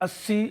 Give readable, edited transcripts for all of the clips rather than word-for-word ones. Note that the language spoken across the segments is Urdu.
80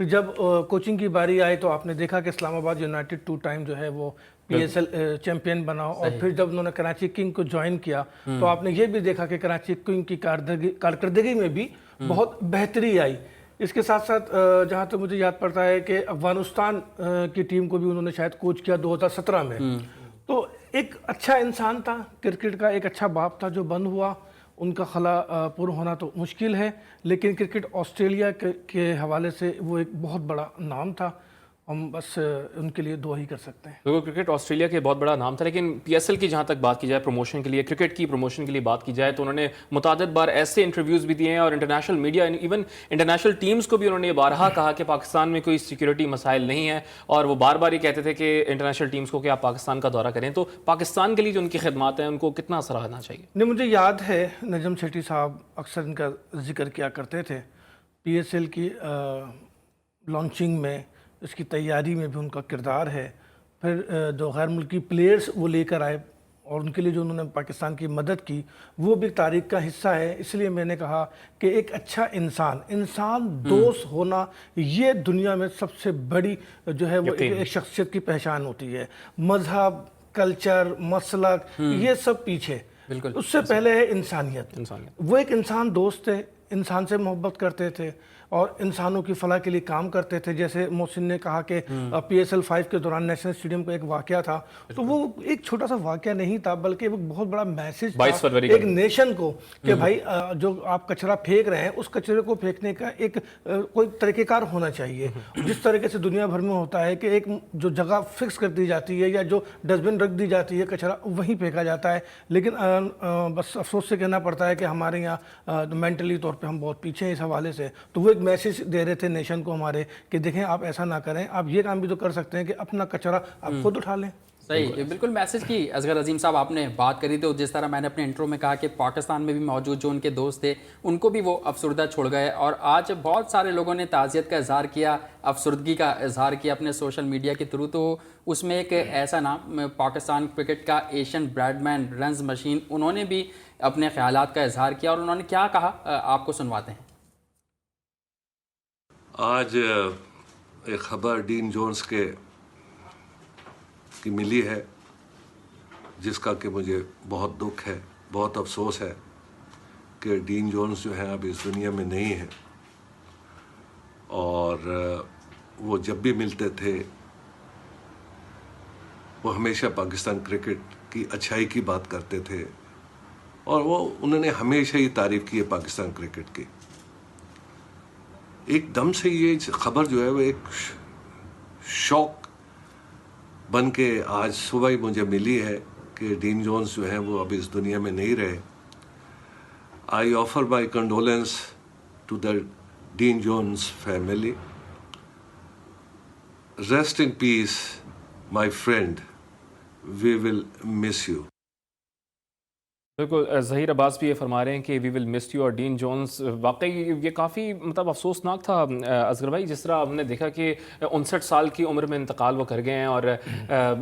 پھر جب کوچنگ کی باری آئی تو آپ نے دیکھا کہ اسلام آباد یونائٹڈ 2 ٹائم جو ہے وہ PSL چیمپئن بنا، اور پھر جب انہوں نے کراچی کنگ کو جوائن کیا تو آپ نے یہ بھی دیکھا کہ کراچی کنگ کی کارکردگی میں بھی بہت بہتری آئی۔ اس کے ساتھ ساتھ جہاں تک مجھے یاد پڑتا ہے کہ افغانستان کی ٹیم کو بھی انہوں نے شاید کوچ کیا 2017 میں، تو ایک اچھا انسان تھا، کرکٹ کا ایک اچھا باپ تھا جو بند ہوا۔ ان کا خلا پر ہونا تو مشکل ہے، لیکن کرکٹ آسٹریلیا کے حوالے سے وہ ایک بہت بڑا نام تھا، ہم بس ان کے لیے دعا ہی کر سکتے ہیں۔ بالکل، کرکٹ آسٹریلیا کے بہت بڑا نام تھا، لیکن PSL کی جہاں تک بات کی جائے پروموشن کے لیے، کرکٹ کی پروموشن کے لیے بات کی جائے تو انہوں نے متعدد بار ایسے انٹرویوز بھی دیے ہیں، اور international media even international teams کو بھی انہوں نے بارہا کہا کہ پاکستان میں کوئی سیکیورٹی مسائل نہیں ہے، اور وہ بار بار یہ کہتے تھے کہ انٹرنیشنل ٹیمز کو کہ آپ پاکستان کا دورہ کریں۔ تو پاکستان کے لیے جو ان کی خدمات ہیں ان کو کتنا سراہنا چاہیے؟ نہیں، مجھے یاد ہے نجم سیٹھی صاحب اکثر ان کا ذکر کیا کرتے تھے، PSL کی لانچنگ میں، اس کی تیاری میں بھی ان کا کردار ہے۔ پھر جو غیر ملکی پلیئرز وہ لے کر آئے اور ان کے لیے جو انہوں نے پاکستان کی مدد کی، وہ بھی تاریخ کا حصہ ہے۔ اس لیے میں نے کہا کہ ایک اچھا انسان دوست ہونا، یہ دنیا میں سب سے بڑی جو ہے وہ ایک شخصیت کی پہچان ہوتی ہے۔ مذہب، کلچر، مسلک، یہ سب پیچھے، اس سے پہلے ہے انسانیت۔ وہ ایک انسان دوست تھے، انسان سے محبت کرتے تھے اور انسانوں کی فلاح کے لیے کام کرتے تھے۔ جیسے محسن نے کہا کہ PSL 5 کے دوران نیشنل اسٹیڈیم کا ایک واقعہ تھا، تو وہ ایک چھوٹا سا واقعہ نہیں تھا بلکہ ایک بہت بڑا میسج تھا ایک نیشن کو کہ بھائی جو آپ کچرا پھینک رہے ہیں اس کچرے کو پھینکنے کا ایک کوئی طریقہ کار ہونا چاہیے۔ جس طریقے سے دنیا بھر میں ہوتا ہے کہ ایک جو جگہ فکس کر دی جاتی ہے یا جو ڈسٹ بن رکھ دی جاتی ہے، کچرا وہیں پھینکا جاتا ہے، لیکن بس افسوس سے کہنا پڑتا ہے کہ ہمارے یہاں مینٹلی طور پہ ہم بہت پیچھے ہیں اس حوالے سے۔ تو وہ ایک میسج دے رہے تھے نیشن کو ہمارے کہ دیکھیں آپ ایسا نہ کریں، آپ یہ کام بھی تو کر سکتے ہیں کہ اپنا کچرا آپ خود اٹھا لیں۔ صحیح، بالکل میسج کی اصغر عظیم صاحب آپ نے بات کری تو جس طرح میں نے اپنے انٹرو میں کہا کہ پاکستان میں بھی موجود جو ان کے دوست تھے ان کو بھی وہ افسردہ چھوڑ گئے، اور آج بہت سارے لوگوں نے تعزیت کا اظہار کیا، افسردگی کا اظہار کیا اپنے سوشل میڈیا کے تھرو۔ تو اس میں ایک ایسا نام پاکستان کرکٹ کا ایشین بریڈمین رنز مشین، انہوں نے بھی اپنے خیالات کا اظہار کیا، اور انہوں نے کیا کہا آپ کو سنواتے ہیں۔ آج ایک خبر ڈین جونز کی ملی ہے جس کا کہ مجھے بہت دکھ ہے، بہت افسوس ہے کہ ڈین جونز جو ہیں اب اس دنیا میں نہیں ہیں، اور وہ جب بھی ملتے تھے وہ ہمیشہ پاکستان کرکٹ کی اچھائی کی بات کرتے تھے، اور انہوں نے ہمیشہ ہی تعریف کی ہے پاکستان کرکٹ کی۔ ایک دم سے یہ خبر جو ہے وہ ایک شوق بن کے آج صبح ہی مجھے ملی ہے کہ ڈین جونز جو ہیں وہ اب اس دنیا میں نہیں رہے۔ I offer my condolence to the Dean Jones family. Rest in peace my friend, we will miss you. بالکل، ظہیر عباس بھی یہ فرما رہے ہیں کہ وی ول مس یو، اور ڈین جونز واقعی یہ کافی افسوسناک تھا اصغر بھائی، جس طرح ہم نے دیکھا کہ 59 سال کی عمر میں انتقال وہ کر گئے ہیں، اور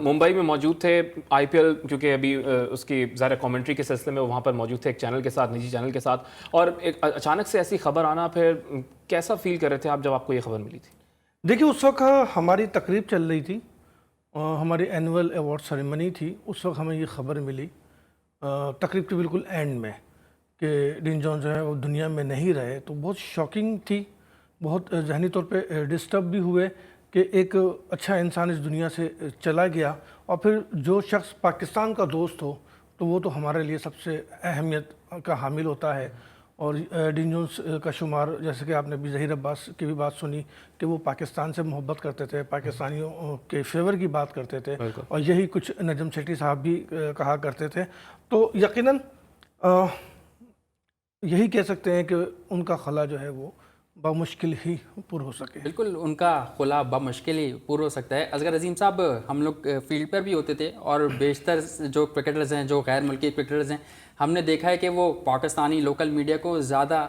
ممبئی میں موجود تھے IPL، کیونکہ ابھی اس کی ظاہر کامنٹری کے سلسلے میں وہاں پر موجود تھے ایک چینل کے ساتھ، نجی چینل کے ساتھ، اور ایک اچانک سے ایسی خبر آنا، پھر کیسا فیل کر رہے تھے آپ جب آپ کو یہ خبر ملی تھی؟ دیکھیے اس وقت ہماری تقریب چل رہی تھی، ہماری اینول ایوارڈ سیریمنی تھی، اس وقت ہمیں یہ خبر ملی تقریب کے بالکل اینڈ میں کہ ڈین جونز جو ہے وہ دنیا میں نہیں رہے، تو بہت شاکنگ تھی، بہت ذہنی طور پہ ڈسٹرب بھی ہوئے کہ ایک اچھا انسان اس دنیا سے چلا گیا، اور پھر جو شخص پاکستان کا دوست ہو تو وہ تو ہمارے لیے سب سے اہمیت کا حامل ہوتا ہے۔ اور ڈین جونز کا شمار، جیسے کہ آپ نے بھی ظہیر عباس کی بھی بات سنی کہ وہ پاکستان سے محبت کرتے تھے، پاکستانیوں کے فیور کی بات کرتے تھے، اور یہی کچھ نجم سیٹھی صاحب بھی کہا کرتے تھے۔ تو یقیناً یہی کہہ سکتے ہیں کہ ان کا خلا جو ہے وہ بمشکل ہی پر ہو سکے۔ بالکل، ان کا خلا بمشکل ہی پر ہو سکتا ہے۔ اصغر عظیم صاحب، ہم لوگ فیلڈ پر بھی ہوتے تھے، اور بیشتر جو کرکٹرز ہیں، جو غیر ملکی کرکٹرز ہیں، ہم نے دیکھا ہے کہ وہ پاکستانی لوکل میڈیا کو زیادہ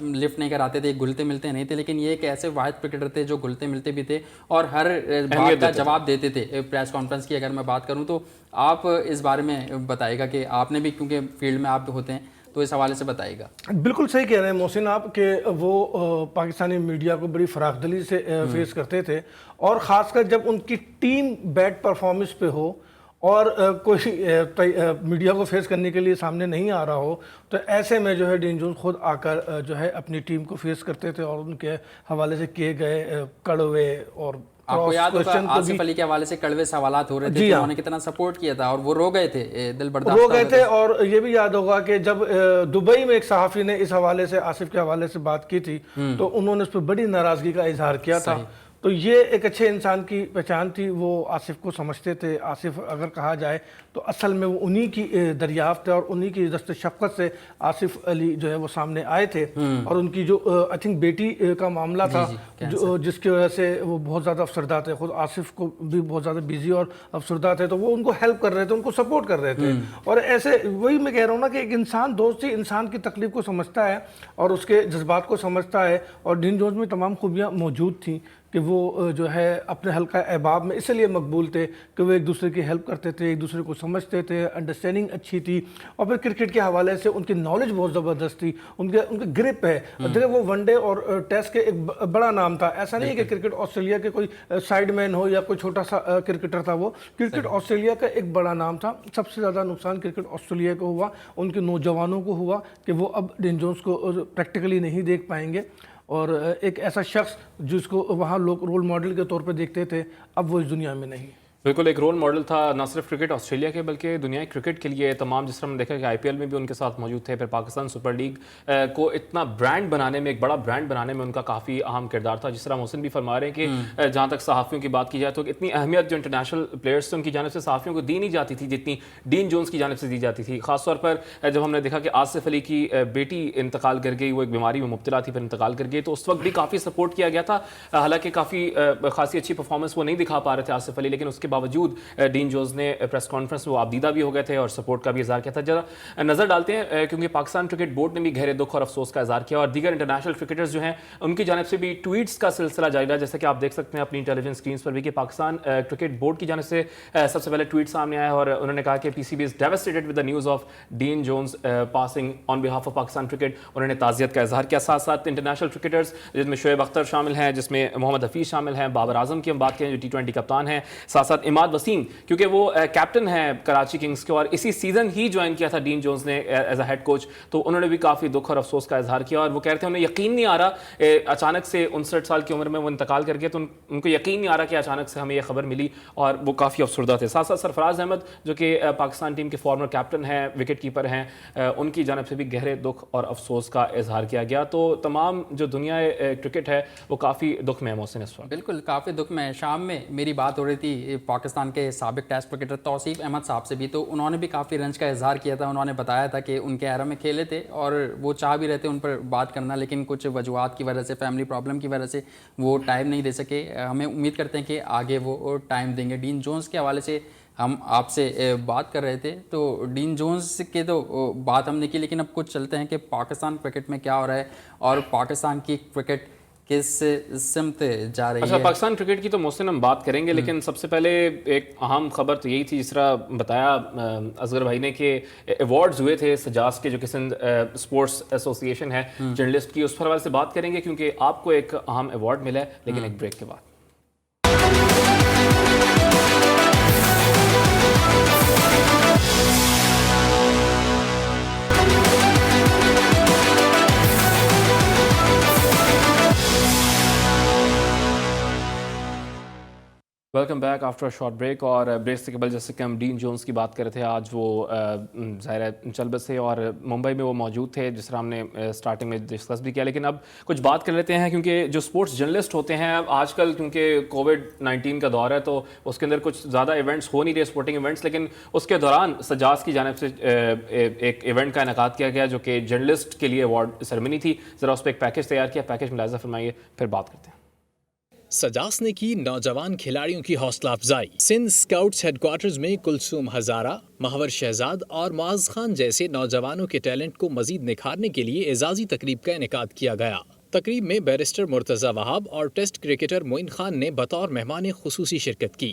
لفٹ نہیں کراتے تھے، گھلتے ملتے نہیں تھے، لیکن یہ ایک ایسے واحد کرکٹر تھے جو گھلتے ملتے بھی تھے اور ہر بات کا جواب دیتے تھے۔ پریس کانفرنس کی اگر میں بات کروں تو آپ اس بارے میں بتائے گا کہ آپ نے بھی، کیونکہ فیلڈ میں آپ ہوتے ہیں، تو اس حوالے سے بتائیے گا. بالکل صحیح کہہ رہے ہیں محسن آپ کہ وہ پاکستانی میڈیا کو بڑی فراخ دلی سے فیس کرتے تھے، اور خاص کر جب ان کی ٹیم بیڈ پرفارمنس پہ ہو اور کوئی میڈیا کو فیس کرنے کے لیے سامنے نہیں آ رہا ہو، تو ایسے میں جو ہے ڈین جونز خود آ کر جو ہے اپنی ٹیم کو فیس کرتے تھے، اور ان کے حوالے سے کیے گئے کڑوے اور آپ کو یاد ہوگا آصف علی کے حوالے سے کڑوے سوالات ہو رہے تھے کہ انہوں نے کتنا سپورٹ کیا تھا اور وہ رو گئے تھے، دل برداشت رو گئے تھے. اور یہ بھی یاد ہوگا کہ جب دبئی میں ایک صحافی نے اس حوالے سے آصف کے حوالے سے بات کی تھی تو انہوں نے اس پہ بڑی ناراضگی کا اظہار کیا تھا. تو یہ ایک اچھے انسان کی پہچان تھی، وہ آصف کو سمجھتے تھے. آصف اگر کہا جائے تو اصل میں وہ انہی کی دریافت ہے اور انہی کی دست شفقت سے آصف علی جو ہے وہ سامنے آئے تھے. اور ان کی جو آئی تھنک بیٹی کا معاملہ تھا جو جس کی وجہ سے وہ بہت زیادہ افسردہ تھے، خود آصف کو بھی بہت زیادہ بیزی اور افسردہ تھے، تو وہ ان کو ہیلپ کر رہے تھے، ان کو سپورٹ کر رہے تھے. اور ایسے وہی میں کہہ رہا ہوں نا کہ ایک انسان دوست ہی انسان کی تکلیف کو سمجھتا ہے اور اس کے جذبات کو سمجھتا ہے. اور ڈین جونز میں تمام خوبیاں موجود تھیں کہ وہ جو ہے اپنے حلقہ احباب میں اس لیے مقبول تھے کہ وہ ایک دوسرے کی ہیلپ کرتے تھے، ایک دوسرے کو سمجھتے تھے، انڈرسٹینڈنگ اچھی تھی. اور پھر کرکٹ کے حوالے سے ان کی نالج بہت زبردست تھی، ان کا گرپ ہے. دیکھیں وہ ون ڈے اور ٹیسٹ کے ایک بڑا نام تھا. ایسا نہیں کہ کرکٹ آسٹریلیا کے کوئی سائیڈ مین ہو یا کوئی چھوٹا سا کرکٹر تھا. وہ کرکٹ آسٹریلیا کا ایک بڑا نام تھا. سب سے زیادہ نقصان کرکٹ آسٹریلیا کو ہوا، ان کے نوجوانوں کو ہوا کہ وہ اب ڈین جونز کو پریکٹیکلی نہیں دیکھ پائیں گے. اور ایک ایسا شخص جس کو وہاں لوگ رول ماڈل کے طور پہ دیکھتے تھے، اب وہ اس دنیا میں نہیں. بالکل ایک رول ماڈل تھا نہ صرف کرکٹ آسٹریلیا کے بلکہ دنیا کرکٹ کے لیے تمام. جس طرح ہم نے دیکھا کہ آئی پی ایل میں بھی ان کے ساتھ موجود تھے. پھر پاکستان سپر لیگ کو اتنا برانڈ بنانے میں، ایک بڑا برانڈ بنانے میں ان کا کافی اہم کردار تھا. جس طرح محسن بھی فرما رہے ہیں کہ جہاں تک صحافیوں کی بات کی جائے تو اتنی اہمیت جو انٹرنیشنل پلیئرس تھے ان کی جانب سے صحافیوں کو دی نہیں جاتی تھی جتنی ڈین جونز کی جانب سے دی جاتی تھی. خاص طور پر جب ہم نے دیکھا کہ آصف علی کی بیٹی انتقال کر گئی، وہ ایک بیماری میں مبتلا تھی، پھر انتقال کر گئی، تو اس وقت بھی کافی سپورٹ کیا گیا تھا. حالانکہ کافی خاصی اچھی پرفارمنس وہ نہیں دکھا پا رہے تھے آصف علی، لیکن اس کے باوجود ڈین جونز نے پریس کانفرنس میں وہ آبدیدہ بھی ہو گئے تھے اور سپورٹ کا بھی اظہار کیا تھا. ذرا نظر ڈالتے ہیں کیونکہ پاکستان کرکٹ بورڈ نے بھی گہرے دکھ اور افسوس کا اظہار کیا اور دیگر انٹرنیشنل کرکٹرز جو ہیں ان کی جانب سے بھی ٹویٹس کا سلسلہ جاری رہا. جیسا کہ آپ دیکھ سکتے ہیں اپنی ٹیلی ویژن اسکرینس پر بھی کہ پاکستان کرکٹ بورڈ کی جانب سے سب سے پہلے ٹویٹ سامنے آیا اور انہوں نے کہا کہ P C B is devastated with the news of Dean Jones passing on behalf of Pakistan cricket. انہوں نے تعزیت کا اظہار کیا. ساتھ ساتھ انٹرنیشنل کرکٹرز جس میں شعیب اختر شامل ہیں، جس میں محمد حفیظ شامل ہیں، بابر اعظم کی ہم بات کریں جو T20 کپتان ہیں، ساتھ ساتھ اماد وسیم کیونکہ وہ کیپٹن ہیں کراچی کنگز کے اور اسی سیزن ہی جوائن کیا تھا ڈین جونز نے ایز اے ہیڈ کوچ. تو انہوں نے بھی کافی دکھ اور افسوس کا اظہار کیا اور وہ کہتے ہیں انہیں یقین نہیں آ رہا اچانک سے 59 سال کی عمر میں وہ انتقال کر گئے، تو ان کو یقین نہیں آ رہا کہ اچانک سے ہمیں یہ خبر ملی اور وہ کافی افسردہ تھے. ساتھ ساتھ سرفراز احمد جو کہ پاکستان ٹیم کے فارمر کیپٹن ہیں، وکٹ کیپر ہیں، ان کی جانب سے بھی گہرے دکھ اور افسوس کا اظہار کیا گیا. تو تمام جو دنیا کرکٹ ہے وہ کافی دکھ میں ہے محسن اس وقت. بالکل کافی دکھ میں. شام میں میری بات ہو رہی تھی پاکستان کے سابق ٹیسٹ کرکٹر توصیف احمد صاحب سے بھی، تو انہوں نے بھی کافی رنج کا اظہار کیا تھا. انہوں نے بتایا تھا کہ ان کے ایرا میں کھیلے تھے اور وہ چاہ بھی رہتے ان پر بات کرنا، لیکن کچھ وجوہات کی وجہ سے، فیملی پرابلم کی وجہ سے وہ ٹائم نہیں دے سکے. ہمیں امید کرتے ہیں کہ آگے وہ ٹائم دیں گے. ڈین جونز کے حوالے سے ہم آپ سے بات کر رہے تھے تو ڈین جونز کے تو بات ہم نے کی، لیکن اب کچھ چلتے ہیں کہ پاکستان کرکٹ میں کیا ہو رہا ہے اور پاکستان کی کرکٹ کس سمت جا رہی ہے. اچھا پاکستان کرکٹ کی تو محسن ہم بات کریں گے، لیکن سب سے پہلے ایک اہم خبر تو یہی تھی جس طرح بتایا اصغر بھائی نے کہ ایوارڈز ہوئے تھے سجاس کے جو کہ سندھ اسپورٹس ایسوسیشن ہے جرنلسٹ کی، اس پر حوالے سے بات کریں گے کیونکہ آپ کو ایک اہم ایوارڈ ملا ہے. لیکن ایک بریک کے بعد welcome back after short break. اور بریک سے قبل جیسے کہ ہم ڈین جونز کی بات کر رہے تھے، آج وہ ظاہر ہے چل بسے اور ممبئی میں وہ موجود تھے جس طرح ہم نے سٹارٹنگ میں ڈسکس بھی کیا. لیکن اب کچھ بات کر لیتے ہیں کیونکہ جو سپورٹس جرنلسٹ ہوتے ہیں آج کل کیونکہ کووڈ-19 کا دور ہے تو اس کے اندر کچھ زیادہ ایونٹس ہو نہیں رہے اسپورٹنگ ایونٹس، لیکن اس کے دوران سجاس کی جانب سے ایک ایونٹ کا انعقاد کیا گیا جو کہ جرنلسٹ کے لیے ایوارڈ سیریمنی تھی. ذرا اس پہ ایک پیکج تیار کیا، پیکج ملاحظہ فرمائیے پھر بات کرتے ہیں. سجاس نے کی نوجوان کھلاڑیوں کی حوصلہ افزائی. سندھ اسکاؤٹس ہیڈ کوارٹرز میں کلثوم ہزارہ، محور شہزاد اور معاذ خان جیسے نوجوانوں کے ٹیلنٹ کو مزید نکھارنے کے لیے اعزازی تقریب کا انعقاد کیا گیا. تقریب میں بیرسٹر مرتضی وہاب اور ٹیسٹ کرکٹر معین خان نے بطور مہمان خصوصی شرکت کی.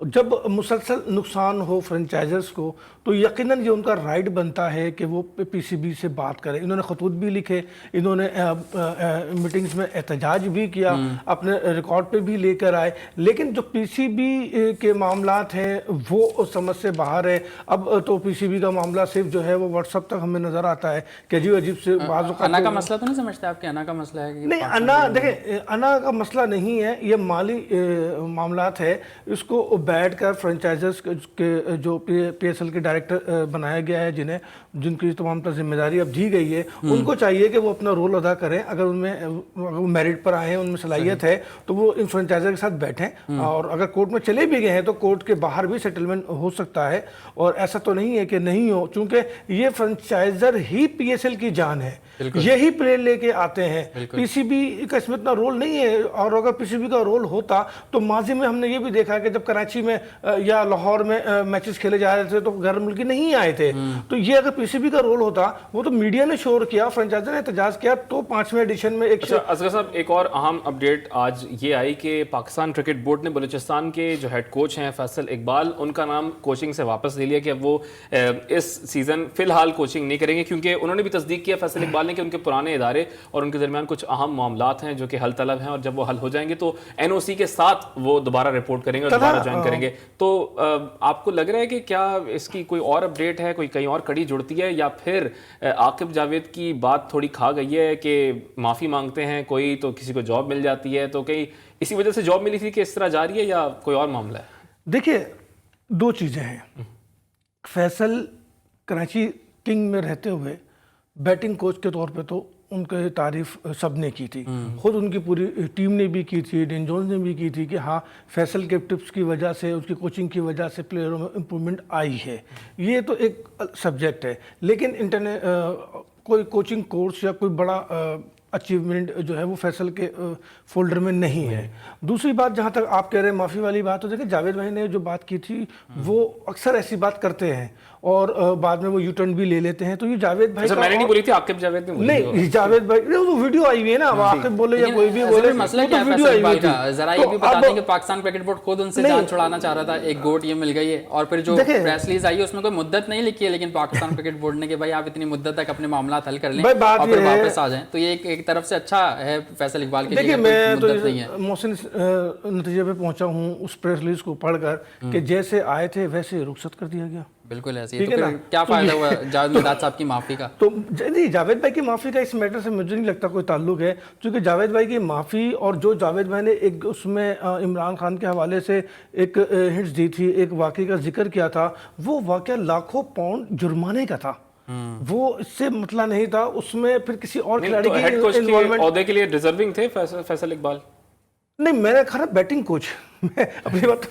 جب مسلسل نقصان ہو فرنچائزرز کو تو یقیناً یہ ان کا رائٹ بنتا ہے کہ وہ پی سی بی سے بات کریں. انہوں نے خطوط بھی لکھے, انہوں نے میٹنگز میں احتجاج بھی کیا, اپنے ریکارڈ پہ بھی لے کر آئے, لیکن جو پی سی بی کے معاملات ہیں وہ سمجھ سے باہر ہے. اب تو پی سی بی کا معاملہ صرف جو ہے وہ واٹس ایپ تک ہمیں نظر آتا ہے کہ عجیب عجیب سے بعض اوقات انا کا مسئلہ تو نہیں سمجھتے آپ کہ انا کا مسئلہ ہے؟ نہیں, انا دیکھیں انا کا مسئلہ نہیں ہے, یہ مالی معاملات ہے. اس کو بیٹھ کر فرنچائزرز کے جو پی ایس ایل کے ڈائریکٹر بنایا گیا ہے, جن کی تمام تر ذمہ داری اب دی گئی ہے, ان کو چاہیے کہ وہ اپنا رول ادا کریں. اگر ان میں میرٹ پر آئے ہیں, ان میں صلاحیت ہے, تو وہ ان فرنچائزر کے ساتھ بیٹھیں, اور اگر کورٹ میں چلے بھی گئے ہیں تو کورٹ کے باہر بھی سیٹلمنٹ ہو سکتا ہے. اور ایسا تو نہیں ہے کہ نہیں ہو, چونکہ یہ فرنچائزر ہی پی ایس ایل کی جان ہے, یہی پلیئر لے کے آتے ہیں. پی سی بی کا اس میں اتنا رول نہیں ہے, اور اگر پی سی بی کا رول ہوتا تو ماضی میں ہم نے یہ بھی دیکھا کہ جب کراچی میں یا لاہور میں میچز کھیلے جا رہے تھے تو غیر ملکی نہیں آئے تھے. تو یہ اگر پی سی بی کا رول ہوتا, وہ تو میڈیا نے شور کیا, فرنچائزر نے احتجاج کیا, تو 5ویں ایڈیشن میں ایک اصغر صاحب ایک اور اہم اپڈیٹ آج یہ آئی کہ پاکستان کرکٹ بورڈ نے بلوچستان کے جو ہیڈ کوچ ہیں فیصل اقبال, ان کا نام کوچنگ سے واپس لے لیا کہ اب وہ اس سیزن فی الحال کوچنگ نہیں کریں گے, کیونکہ انہوں نے بھی تصدیق کیا فیصل اقبال نے کہ ان کے پرانے ادارے اور ان کے درمیان کچھ اہم معاملات ہیں جو کہ حل طلب ہیں, اور جب وہ حل ہو جائیں گے تو این او سی کے ساتھ وہ دوبارہ رپورٹ کریں گے اور دوبارہ جوائن کریں گے. تو آپ کو لگ رہا ہے کہ کیا اس کی کوئی اور اپڈیٹ ہے, کوئی کہیں اور کڑی جڑتی ہے, یا پھر عاقب جاوید کی بات تھوڑی کھا گئی ہے کہ معافی مانگتے ہیں کوئی تو کسی کو جاب مل جاتی ہے, تو کہیں اسی وجہ سے جاب ملی تھی کہ اس طرح جاری ہے, یا کوئی اور معاملہ ہے؟ دیکھیے, دو چیزیں ہیں. فیصل کراچی کنگ میں رہتے ہوئے بیٹنگ کوچ کے طور پہ تو ان کی تعریف سب نے کی تھی, خود ان کی پوری ٹیم نے بھی کی تھی, ڈین جونز نے بھی کی تھی کہ ہاں فیصل کے ٹپس کی وجہ سے, اس کی کوچنگ کی وجہ سے پلیئروں میں امپرومنٹ آئی ہے. یہ تو ایک سبجیکٹ ہے, لیکن کوئی کوچنگ کورس یا کوئی بڑا اچیومنٹ جو ہے وہ فیصل کے فولڈر میں نہیں ہے. دوسری بات, جہاں تک آپ کہہ رہے ہیں معافی والی بات, تو دیکھیں جاوید بھائی نے جو بات کی تھی وہ اکثر ایسی بات کرتے ہیں اور بعد میں وہ یو ٹرن بھی لے لیتے ہیں. تو یہ جاوید بھائی میں نے نہیں بولی تھی, عاقب جاوید نے بولی. نہیں, جاوید بھائی وہ ویڈیو آئی ہوئی ہے نا, عاقب بولے یا کوئی بھی بولے, مسئلہ کیا ہے فیصل اقبال کا؟ ذرا یہ بھی بتا دیں کہ پاکستان کرکٹ بورڈ خود ان سے جان چھڑانا چاہ رہا تھا, ایک گوٹ یہ مل گئی ہے, اور پھر جو پریس ریلیز آئی ہے اس میں کوئی مدت نہیں لکھی ہے, لیکن پاکستان کرکٹ بورڈ نے کہ بھائی آپ اتنی مدت تک اپنے معاملات حل کر لیں اور پھر واپس آ جائیں. تو یہ ایک طرف سے اچھا ہے فیصل اقبال کی. دیکھیے, میں تو محسن نتیجے پہ پہنچا ہوں اس پریس ریلیز کو پڑھ کر کہ جیسے آئے تھے ویسے رخصت کر دیا گیا. بالکل ایسے ہی. تو پھر کیا فائدہ ہوا جاوید مداد صاحب کی معافی کا؟ تو نہیں, جاوید بھائی کی معافی کا اس میٹر سے مجھے نہیں لگتا کوئی تعلق ہے, کیونکہ جاوید بھائی کی معافی اور جو جاوید بھائی نے ایک اس میں عمران خان کے حوالے سے ایک ہنٹس دی تھی, ایک واقعے کا ذکر کیا تھا, وہ واقعہ لاکھوں پاؤنڈ جرمانے کا تھا, وہ اس سے مطلع نہیں تھا. اس میں پھر کسی اور کھلاڑی کی انوالومنٹ عہدے کے لیے ڈیزرونگ تھے فیصل اقبال. نہیں, میں نے کہا بیٹنگ کوچ, میں اپنی بات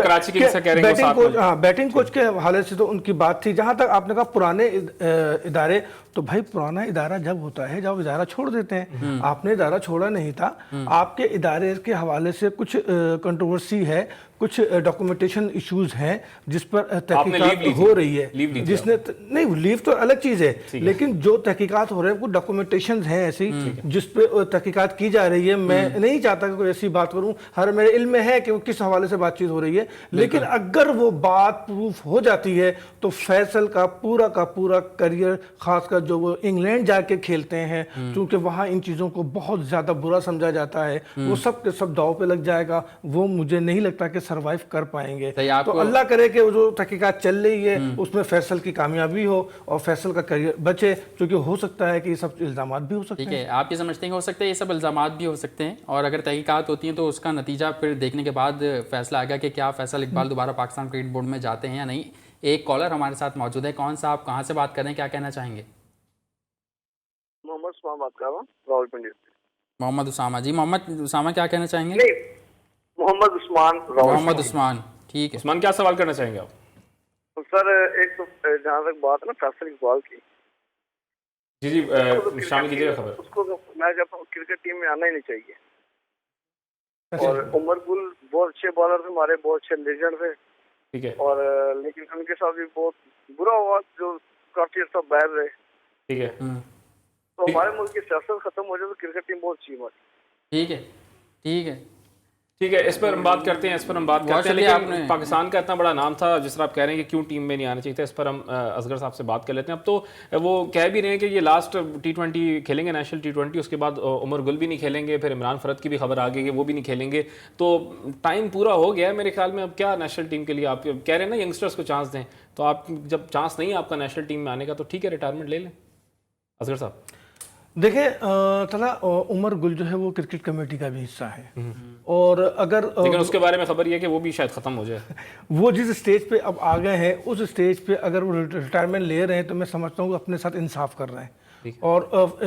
کراچی کی کہہ رہے ہیں بیٹنگ کوچ کے حوالے سے تو ان کی بات تھی. جہاں تک آپ نے کہا پرانے ادارے, تو بھائی پرانا ادارہ جب ہوتا ہے جب ادارہ چھوڑ دیتے ہیں, آپ نے ادارہ چھوڑا نہیں تھا, آپ کے ادارے کے حوالے سے کچھ کنٹروورسی ہے, کچھ ڈاکومنٹیشن ایشوز ہیں جس پر تحقیقات ہو رہی ہے. جس نے نہیں, لیو تو الگ چیز ہے, لیکن جو تحقیقات ہو رہے ہیں وہ ڈاکومنٹیشنز ہیں ایسی جس پہ تحقیقات کی جا رہی ہے. میں نہیں چاہتا کہ کوئی ایسی بات کروں, ہر میرے علم میں ہے کہ وہ کس حوالے سے بات چیت ہو رہی ہے, لیکن اگر وہ بات پروف ہو جاتی ہے تو فیصل کا پورا کریئر, خاص کر جو وہ انگلینڈ جا کے کھیلتے ہیں, چونکہ وہاں ان چیزوں کو بہت زیادہ برا سمجھا جاتا ہے, وہ سب کے سب داؤ پہ لگ جائے گا. وہ مجھے نہیں لگتا کہ سروائیو کر پائیں گے. تو اللہ کرے کہ وہ جو تحقیقات چل رہی ہے اس میں فیصل کی کامیابی ہو اور فیصل کا کریئر بچے, کیونکہ ہو سکتا ہے کہ یہ سب الزامات بھی ہو سکتے ہیں. ٹھیک ہے, آپ یہ سمجھتے ہیں کہ ہو سکتا ہے یہ سب الزامات بھی ہو سکتے ہیں, اور اگر تحقیقات ہوتی ہیں تو اس کا نتیجہ پھر دیکھنے کے بعد فیصلہ آ گیا کہ کیا فیصل اقبال دوبارہ پاکستان کرکٹ بورڈ میں جاتے ہیں یا نہیں. ایک کالر ہمارے ساتھ موجود ہے. کون سا, آپ کہاں سے بات کر رہے ہیں, کیا کہنا چاہیں گے؟ محمد اسامہ بات کر رہا ہوں, راولپنڈی سے. محمد اسامہ جی, محمد اسامہ کیا کہنا چاہیں گے؟ نہیں, محمد عثمان. محمد عثمان, ٹھیک ہے. عثمان کیا سوال کرنا چاہیں گے آپ؟ سر ایک تو جہاں تک بات ہے نا فیصل اقبال کی, جی جی شامل کیجیے خبر. اس کو میں کہتا ہوں کرکٹ ٹیم میں آنا ہی نہیں چاہیے. اور عمر گل بہت اچھے بالر تھے ہمارے, بہت اچھے لیجنڈ تھے, ٹھیک ہے, اور لیکن ان کے ساتھ بھی بہت برا ہوا جو کافی عرصہ باہر رہے. ٹھیک ہے, تو ہمارے ملک کی سیاست ختم ہو جائے تو کرکٹ ٹیم بہت اچھی ہماری. ٹھیک ہے, ٹھیک ہے, ٹھیک ہے، اس پر ہم بات کرتے ہیں، لیکن پاکستان کا اتنا بڑا نام تھا، جس طرح آپ کہہ رہے ہیں کہ کیوں ٹیم میں نہیں آنا چاہیے تھا، اس پر ہم اصغر صاحب سے بات کر لیتے ہیں. اب تو وہ کہہ بھی رہے ہیں کہ یہ لاسٹ T20 کھیلیں گے، نیشنل T20، اس کے بعد عمر گل بھی نہیں کھیلیں گے، پھر عمران فرحت کی بھی خبر آ گئی کہ وہ بھی نہیں کھیلیں گے. تو ٹائم پورا ہو گیا ہے میرے خیال میں. اب کیا نیشنل ٹیم کے لیے آپ کہہ رہے ہیں نا ینگسٹرز کو چانس دیں، تو آپ جب چانس نہیں ہے آپ کا نیشنل ٹیم میں آنے کا، تو ٹھیک ہے ریٹائرمنٹ لے لیں. اصغر صاحب دیکھیں عمر گل جو ہے وہ کرکٹ کمیٹی کا بھی حصہ ہے، اور اگر لیکن اس کے بارے میں خبر یہ ہے کہ وہ بھی شاید ختم ہو جائے. وہ جس اسٹیج پہ اب آ گئے ہیں، اس اسٹیج پہ اگر وہ ریٹائرمنٹ لے رہے ہیں تو میں سمجھتا ہوں کہ اپنے ساتھ انصاف کر رہے ہیں. اور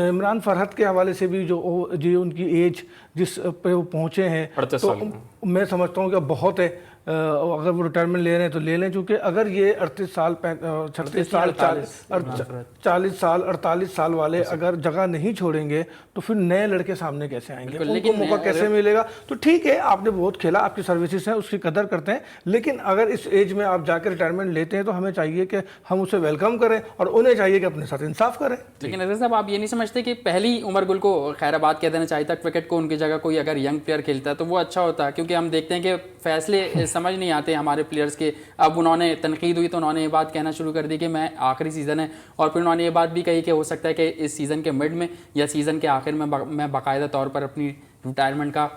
عمران فرحت کے حوالے سے بھی جو ان کی ایج جس پہ وہ پہنچے ہیں، تو میں سمجھتا ہوں کہ بہت ہے. اگر وہ ریٹائرمنٹ لے رہے ہیں تو لے لیں، چونکہ اگر یہ 38 سال 36 سال 40 سال 48 سال والے اگر جگہ نہیں چھوڑیں گے تو پھر نئے لڑکے سامنے کیسے آئیں گے، ان کو موقع کیسے ملے گا. تو ٹھیک ہے، آپ نے بہت کھیلا، آپ کی سروسز ہیں، اس کی قدر کرتے ہیں، لیکن اگر اس ایج میں آپ جا کے ریٹائرمنٹ لیتے ہیں تو ہمیں چاہیے کہ ہم اسے ویلکم کریں، اور انہیں چاہیے کہ اپنے ساتھ انصاف کریں. لیکن اصغر صاحب آپ یہ نہیں سمجھتے کہ پہلی عمر گل کو خیر آباد کہہ دینا چاہیے تھا، کرکٹ کو ان کی جگہ کوئی اگر ینگ پلیئر کھیلتا ہے تو وہ اچھا ہوتا ہے؟ کیونکہ ہم دیکھتے ہیں کہ فیصلے سمجھ نہیں آتے ہمارے پلیئرز کے. اب انہوں نے تنقید ہوئی تو انہوں نے یہ بات کہنا شروع کر دی کہ میں آخری سیزن ہے، اور پھر انہوں نے یہ بات بھی کہی کہ ہو سکتا ہے کہ اس سیزن کے مڈ میں یا سیزن کے آخر میں میں باقاعدہ طور پر اپنی ریٹائرمنٹ کا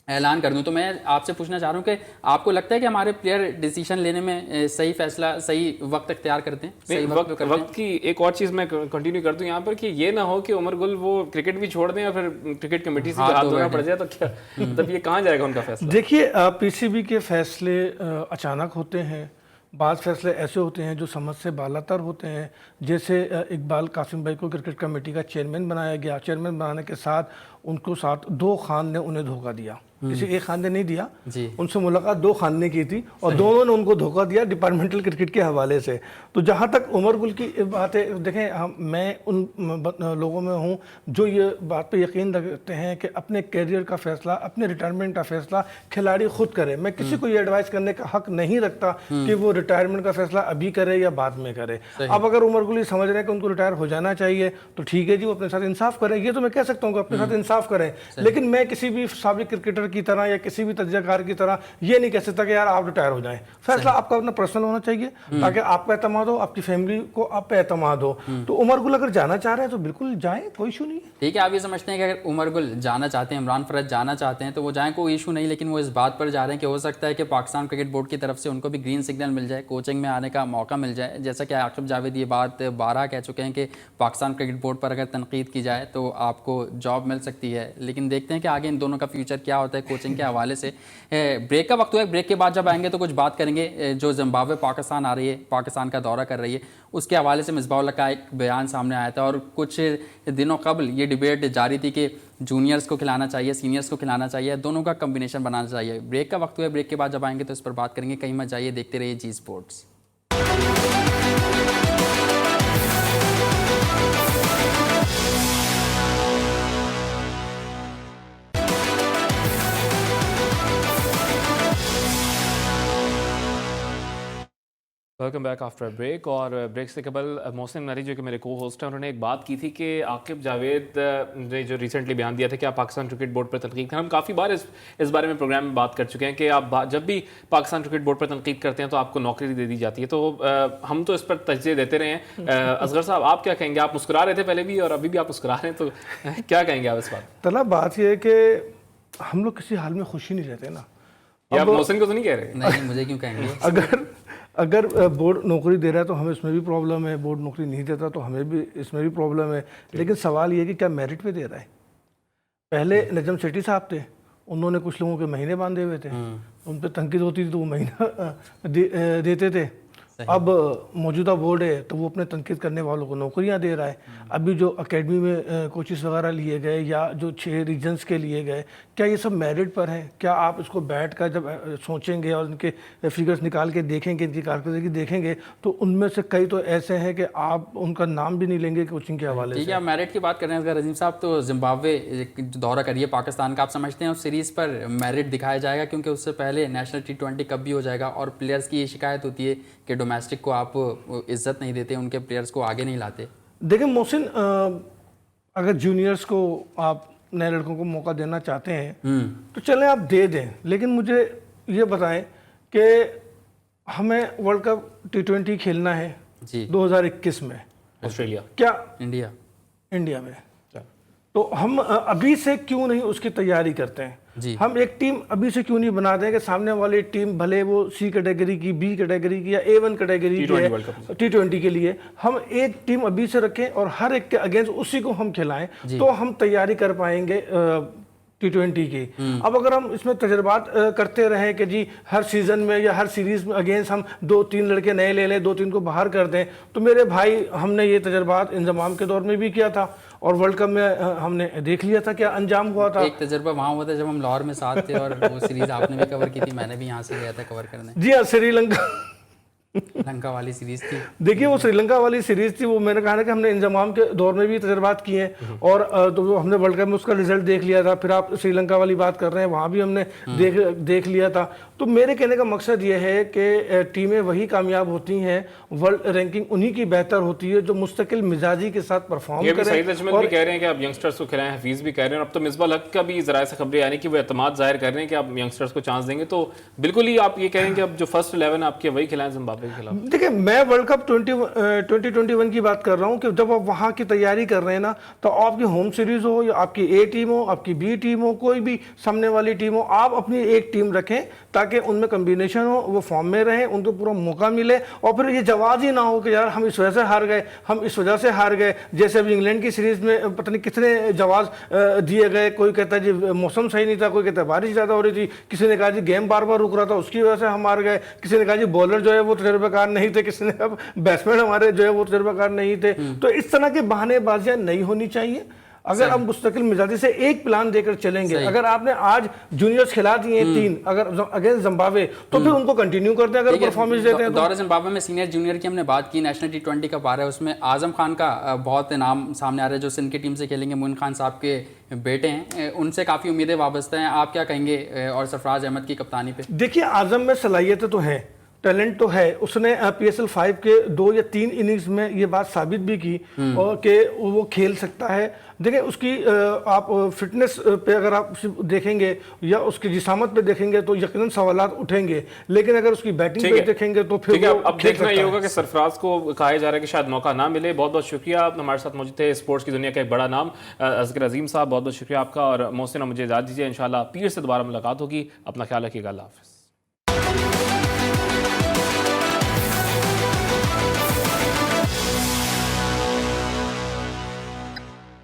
اعلان کر دوں. تو میں آپ سے پوچھنا چاہ رہا ہوں کہ آپ کو لگتا ہے کہ ہمارے پلیئر ڈیسیشن لینے میں صحیح فیصلہ صحیح وقت اختیار کرتے ہیں؟ وقت کی ایک اور چیز میں کنٹینیو کر دوں یہاں پر، کہ یہ نہ ہو کہ عمر گل وہ کرکٹ بھی چھوڑ دیں اور پھر کرکٹ کمیٹی سے ہاتھ دھونا پڑ جائے، تو کیا تب یہ کہاں جائے گا ان کا فیصلہ؟ دیکھیے پی سی بی کے فیصلے اچانک ہوتے ہیں، بعض فیصلے ایسے ہوتے ہیں جو سمجھ سے بالاتر ہوتے ہیں. جیسے اقبال قاسم بھائی کو کرکٹ کمیٹی کا چیئرمین بنایا گیا، چیئرمین بنانے کے ساتھ ان کو ساتھ 2 خان نے انہیں دھوکہ دیا، کسی ایک خان نے نہیں دیا، ان سے ملاقات 2 خان نے کی تھی، اور دونوں نے ان کو دھوکہ دیا ڈپارٹمنٹل کرکٹ کے حوالے سے. تو جہاں تک عمر گل کی بات ہے، دیکھیں میں ان لوگوں میں ہوں جو یہ بات پہ یقین رکھتے ہیں کہ اپنے کیریئر کا فیصلہ، اپنے ریٹائرمنٹ کا فیصلہ کھلاڑی خود کرے. میں کسی کو یہ ایڈوائز کرنے کا حق نہیں رکھتا کہ وہ ریٹائرمنٹ کا فیصلہ ابھی کرے یا بعد میں کرے. اب اگر عمر گل سمجھ رہے ہیں کہ ان کو ریٹائر ہو جانا چاہیے تو ٹھیک ہے جی، وہ اپنے ساتھ انصاف کریں، یہ تو میں کہہ سکتا ہوں کہ اپنے ساتھ انصاف کریں. لیکن میں کسی بھی سابق کرکٹر کی طرح یا کسی بھی تجزیہ کار کی طرح یہ نہیں کہہ سکتا کہ یار آپ ریٹائر ہو جائیں. فیصلہ آپ کا اپنا پرسنل ہونا چاہیے تاکہ آپ کا اعتماد ہو، آپ کی فیملی کو آپ پہ اعتماد ہو. تو عمر گل اگر جانا چاہ رہے ہیں تو بالکل جائیں، کوئی ایشو نہیں ہے. ٹھیک ہے، آپ یہ سمجھتے ہیں کہ اگر عمر گل جانا چاہتے ہیں، عمران فرحت جانا چاہتے ہیں تو وہ جائیں، کوئی ایشو نہیں. لیکن وہ اس بات پر جا رہے ہیں کہ ہو سکتا ہے کہ پاکستان کرکٹ بورڈ کی طرف سے ان کو بھی گرین سگنل مل جائے، کوچنگ میں آنے کا موقع مل جائے. جیسا کہ عاقب جاوید یہ بات 12 کہہ چکے ہیں کہ پاکستان کرکٹ بورڈ پر اگر تنقید کی جائے تو آپ کو جاب مل سکتی ہے. لیکن دیکھتے ہیں کہ آگے ان دونوں کا فیوچر کیا ہوتا ہے کوچنگ کے حوالے سے. بریک کا وقت ہوا ہے، بریک کے بعد جب آئیں گے تو کچھ بات کریں گے. جو زمبابوے پاکستان آ رہی ہے، پاکستان کا دورہ کر رہی ہے، اس کے حوالے سے مصباح اللہ کا ایک بیان سامنے آیا تھا، اور کچھ دنوں قبل یہ ڈیبیٹ جاری تھی کہ جونیئرز کو کھلانا چاہیے، سینئرز کو کھلانا چاہیے، دونوں کا کمبینیشن بنانا چاہیے. بریک کا وقت ہوا ہے، بریک کے بعد جب آئیں گے تو اس پر بات کریں گے. کہیں مت جائیے، دیکھتے رہیے G sports. Welcome back after break. اور بریک سے قبل محسن ناری جو کہ میرے کو ہوسٹ ہیں، انہوں نے ایک بات کی تھی کہ عاقب جاوید نے جو ریسنٹلی بیان دیا تھا کہ آپ پاکستان کرکٹ بورڈ پر تنقید کریں. ہم کافی بار اس بارے میں پروگرام میں بات کر چکے ہیں کہ آپ جب بھی پاکستان کرکٹ بورڈ پر تنقید کرتے ہیں تو آپ کو نوکری دے دی جاتی ہے. تو ہم تو اس پر تجزیے دیتے رہے ہیں. اصغر صاحب آپ کیا کہیں گے؟ آپ مسکرا رہے تھے پہلے بھی اور ابھی بھی آپ مسکرا رہے ہیں، تو کیا کہیں گے آپ اس بات؟ طلب بات یہ ہے کہ ہم لوگ کسی حال میں خوشی نہیں رہتے نا. یہ آپ محسن کو تو نہیں کہہ رہے؟ نہیں، مجھے کیوں کہیں گے؟ اگر بورڈ نوکری دے رہا ہے تو ہمیں اس میں بھی پرابلم ہے، بورڈ نوکری نہیں دیتا تو ہمیں بھی اس میں بھی پرابلم ہے. لیکن سوال یہ ہے کہ کیا میرٹ پہ دے رہا ہے؟ پہلے نجم سیٹھی صاحب تھے، انہوں نے کچھ لوگوں کے مہینے باندھے ہوئے تھے، ان پہ تنقید ہوتی تھی تو وہ مہینہ دیتے تھے. اب موجودہ بورڈ ہے تو وہ اپنے تنقید کرنے والوں کو نوکریاں دے رہا ہے. ابھی جو اکیڈمی میں کوچز وغیرہ لیے گئے یا جو 6 ریجنز کے لیے گئے، کیا یہ سب میرٹ پر ہے؟ کیا آپ اس کو بیٹھ کر جب سوچیں گے اور ان کے فگرز نکال کے دیکھیں گے، ان کی کارکردگی دیکھیں گے، تو ان میں سے کئی تو ایسے ہیں کہ آپ ان کا نام بھی نہیں لیں گے کوچنگ کے حوالے سے. ٹھیک ہے، آپ میرٹ کی بات کر رہے ہیں. اگر عظیم صاحب تو زمبابوے دورہ کریے پاکستان کا، آپ سمجھتے ہیں اس سیریز پر میرٹ دکھایا جائے گا؟ کیونکہ اس سے پہلے نیشنل T20 کب بھی ہو جائے گا، اور پلیئرز کی یہ شکایت ہوتی ہے کہ ڈومیسٹک کو آپ عزت نہیں دیتے، ان کے پلیئرز کو آگے نہیں لاتے. دیکھیں محسن، اگر جونیئرز کو آپ نئے لڑکوں کو موقع دینا چاہتے ہیں تو چلیں آپ دے دیں، لیکن مجھے یہ بتائیں کہ ہمیں ورلڈ کپ T20 کھیلنا ہے جی 2021 میں آسٹریلیا کیا انڈیا میں، تو ہم ابھی سے کیوں نہیں اس کی تیاری کرتے ہیں؟ جی ہم ایک ٹیم ابھی سے کیوں نہیں بنا دیں کہ سامنے والی ٹیم بھلے وہ سی کیٹیگری کی، بی کیٹیگری کی یا A1 کیٹیگری کی ہے T20 کے لیے، ہم ایک ٹیم ابھی سے رکھیں اور ہر ایک کے اگینسٹ اسی کو ہم کھلائیں تو ہم تیاری کر پائیں گے T20 کی۔ اب اگر ہم اس میں تجربات کرتے رہیں کہ جی ہر سیزن میں یا ہر سیریز میں اگینسٹ ہم 2-3 لڑکے نئے لے لیں، 2-3 کو باہر کر دیں، تو میرے بھائی ہم نے یہ تجربات انضمام کے دور میں بھی کیا تھا اور ورلڈ کپ میں ہم نے دیکھ لیا تھا کیا انجام ہوا تھا۔ ایک تجربہ وہاں ہوا تھا جب ہم لاہور میں ساتھ تھے اور وہ سیریز آپ نے بھی کور کی تھی، میں نے بھی یہاں سے گیا تھا کور کرنے۔ جی ہاں، سری لنکا والی سیریز تھی۔ دیکھیے وہ سری لنکا والی سیریز تھی، وہ میں نے کہا نا کہ ہم نے انضمام کے دور میں بھی تجربات کیے ہیں اور تو ہم نے ورلڈ کپ میں اس کا رزلٹ دیکھ لیا تھا، پھر آپ سری لنکا والی بات کر رہے ہیں وہاں بھی ہم نے دیکھ لیا تھا۔ تو میرے کہنے کا مقصد یہ ہے کہ ٹیمیں وہی کامیاب ہوتی ہیں، ورلڈ رینکنگ انہی کی بہتر ہوتی ہے جو مستقل مزاجی کے ساتھ پرفارم کریں۔ سعید اجمل بھی کہہ رہے ہیں کہ آپ ینگسٹرز کو کھلائیں، حفیظ بھی کہہ رہے ہیں، اب تو مصباح الحق کا بھی ذرائع سے خبریں یعنی کہ وہ اعتماد ظاہر کر رہے ہیں کہ آپ ینگسٹرز کو چانس دیں گے، تو بالکل ہی آپ یہ کہیں گے کہ اب جو فرسٹ 11 آپ کے وہی کھلائیں زمبابوے کے خلاف؟ دیکھیں میں ورلڈ کپ 2021 کی بات کر رہا ہوں کہ جب آپ وہاں کی تیاری کر رہے ہیں نا تو آپ کی ہوم سیریز ہو یا آپ کی اے ٹیم ہو، آپ کی بی ٹیم ہو، کوئی بھی سامنے والی ٹیم ہو، آپ اپنی ایک ٹیم رکھیں تاکہ ان میں کمبینیشن ہو، وہ فارم میں رہیں، ان کو پورا موقع ملے اور پھر یہ جواز ہی نہ ہو کہ یار ہم اس وجہ سے ہار گئے، ہم اس وجہ سے ہار گئے۔ جیسے ابھی انگلینڈ کی سیریز میں پتہ نہیں کتنے جواز دیے گئے، کوئی کہتا ہے جی موسم صحیح نہیں تھا، کوئی کہتا ہے بارش زیادہ ہو رہی تھی، کسی نے کہا جی گیم بار بار رک رہا تھا اس کی وجہ سے ہم ہار گئے، کسی نے کہا جی بولر جو ہے وہ تجربہ کار نہیں تھے، کسی نے اب بیٹسمین ہمارے جو ہے وہ تجربہ کار نہیں تھے۔ تو اس طرح کے بہانے بازیاں نہیں ہونی چاہیے۔ اگر ہم مستقل مزاجی سے ایک پلان دے کر چلیں گے، اگر آپ نے آج جونیئرز کھلا دیے ہیں 3 اگر اگینسٹ زمبابوے تو پھر ان کو کنٹینیو کرتے ہیں اگر پرفارمنس دیتے ہیں۔ دورہ زمبابوے میں سینئر جونیئر کی ہم نے بات کی، نیشنل T20 کپ آ رہا ہے، اس میں اعظم خان کا بہت نام سامنے آ رہا ہے جو سندھ کی ٹیم سے کھیلیں گے، معین خان صاحب کے بیٹے ہیں، ان سے کافی امیدیں وابستہ ہیں، آپ کیا کہیں گے اور سرفراز احمد کی کپتانی پہ؟ دیکھیے اعظم میں صلاحیتیں تو ہیں، ٹیلنٹ تو ہے، اس نے PSL 5 کے 2 یا 3 اننگز میں یہ بات ثابت بھی کی اور کہ وہ کھیل سکتا ہے۔ دیکھیں اس کی آپ فٹنس پہ اگر آپ دیکھیں گے یا اس کی جسامت پہ دیکھیں گے تو یقیناً سوالات اٹھیں گے، لیکن اگر اس کی بیٹنگ پہ دیکھیں گے تو پھر وہ اب دیکھنا یہ ہوگا کہ سرفراز کو کہا جا رہا ہے کہ شاید موقع نہ ملے۔ بہت بہت شکریہ، آپ ہمارے ساتھ موجود تھے، اسپورٹس کی دنیا کا ایک بڑا نام اصغر عظیم صاحب، بہت بہت شکریہ آپ کا، اور محسن مجھے اجازت دیجیے، انشاءاللہ پیر سے دوبارہ ملاقات ہوگی، اپنا خیال رکھیے گا، اللہ حافظ۔